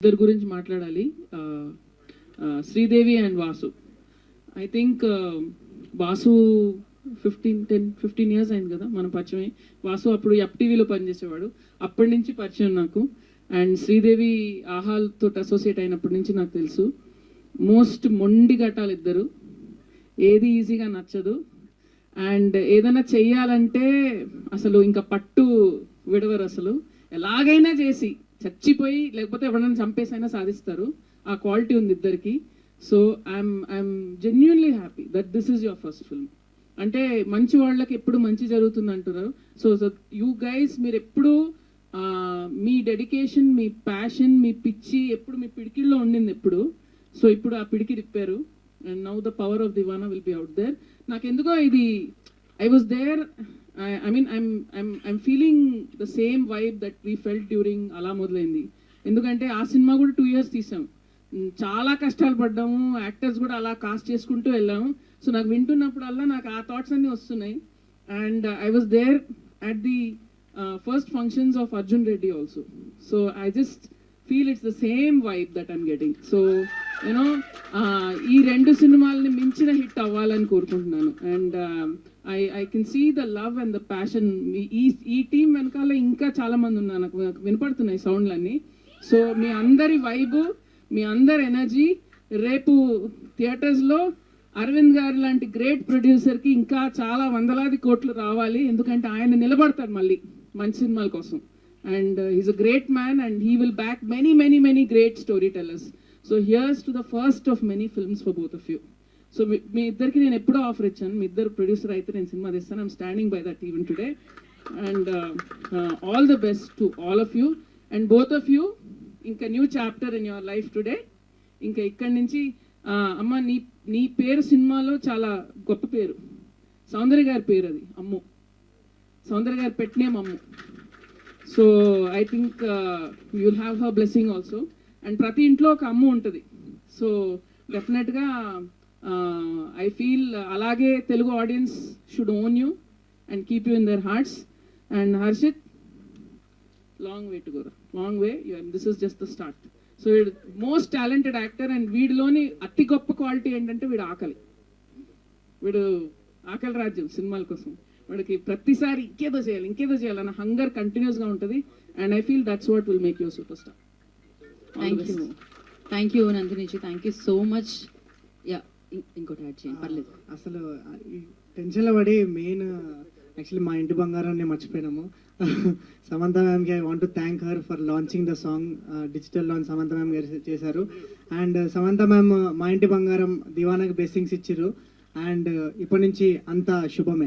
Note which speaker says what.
Speaker 1: ఇద్దరు గురించి మాట్లాడాలి. Sridevi and Vasu. I think Vasu 15 years అయింది కదా మనం పరిచయం. వాసు అప్పుడు FTVలో పనిచేసేవాడు, అప్పటి నుంచి పరిచయం నాకు. అండ్ శ్రీదేవి ఆహాల్తో అసోసియేట్ అయినప్పటి నుంచి నాకు తెలుసు. మోస్ట్ మొండి ఘటాలు ఇద్దరు, ఏది ఈజీగా నచ్చదు. అండ్ ఏదైనా చెయ్యాలంటే అసలు ఇంకా పట్టు విడవరు, అసలు ఎలాగైనా చేసి చచ్చిపోయి లేకపోతే ఎవరైనా చంపేసైనా సాధిస్తారు. ఆ క్వాలిటీ ఉంది ఇద్దరికి. So I'm genuinely happy that this is your first film. అంటే మంచి వాళ్ళకి ఎప్పుడు మంచి జరుగుతుంది అంటున్నారు. సో యూ గైస్, మీరు ఎప్పుడు మీ డెడికేషన్, మీ ప్యాషన్, మీ పిచ్చి ఎప్పుడు మీ పిడికిల్లో ఉండింది ఎప్పుడు. సో ఇప్పుడు ఆ పిడికి తిప్పారు. And now the power of Deewana will be out there. నాకు ఎందుకో ఇది I was there. I mean, I'm feeling the same vibe that we felt during అలా మొదలైంది. ఎందుకంటే ఆ సినిమా కూడా 2 years తీసాం, చాలా కష్టాలు పడ్డాము, యాక్టర్స్ కూడా అలా కాస్ట్ చేసుకుంటూ వెళ్ళాము. సో నాకు వింటున్నప్పుడల్లా నాకు ఆ థాట్స్ అన్నీ వస్తున్నాయి. And I was there at the first functions of Arjun Reddy also. So I just feel it's the same vibe that I'm getting. So you know ఈ 2 సినిమాలని మించిన హిట్ అవ్వాలని కోరుకుంటున్నాను. And I can see the love and the passion. ఈ team వెనకాల ఇంకా చాలా మంది ఉన్నారు, నాకు వినపడుతున్నాయి సౌండ్లన్నీ. సో మీ అందరి వైబు, మీ అందరి ఎనర్జీ రేపు థియేటర్స్లో అరవింద్ గారు లాంటి గ్రేట్ ప్రొడ్యూసర్కి ఇంకా చాలా వందలాది కోట్లు రావాలి. ఎందుకంటే ఆయన నిలబడతాడు మళ్ళీ మంచి సినిమాల కోసం. And he's a great man and he will back many great storytellers. So here's to the first of many films for both of you. So మీ ఇద్దరికి నేను ఎప్పుడో ఆఫర్ ఇచ్చాను, మీ ఇద్దరు ప్రొడ్యూసర్ అయితే నేను సినిమా తీస్తాను. I'm standing by that even today. And all the best to all of you and both of you. ఇంకా new chapter in your life today. ఇంకా ఇక్కడి నుంచి అమ్మ నీ పేరు సినిమాలో చాలా గొప్ప పేరు, సౌందర్య గారి పేరు, అది అమ్ము, సౌందర్య గారు పెట్టినేం Ammu. So I think you will have her blessing also. And ప్రతి ఇంట్లో ఒక అమ్ము ఉంటుంది. సో డెఫినెట్గా I feel అలాగే Telugu audience should own you and keep you in their hearts. And Harshith, long way to go, long way. This is just the start. So వీడు most talented actor. And వీడిలోని అతి గొప్ప క్వాలిటీ ఏంటంటే వీడు ఆకలి రాజ్యం సినిమాల కోసం. వాడికి ప్రతిసారి ఇంకేదో చేయాలన్న హంగర్ కంటిన్యూస్గా ఉంటుంది. And I feel that's what will make you super star.
Speaker 2: Thank you నందినిజీ, thank you so much. Yeah, ఇంకోటి యాడ్ చేయండి పర్లేదు.
Speaker 3: అసలు టెన్షన్లో పడి మెయిన్ యాక్చువల్లీ మా ఇంటి బంగారాన్ని మర్చిపోయినాము. సమంత మ్యామ్కి I want to thank her for launching the song. Digital launch Samantha ma'am గారు చేశారు. అండ్ సమంత మ్యామ్ మా ఇంటి బంగారం దివానాకి బ్లెస్సింగ్స్ ఇచ్చిర్రు. అండ్ ఇప్పటి నుంచి అంతా శుభమే.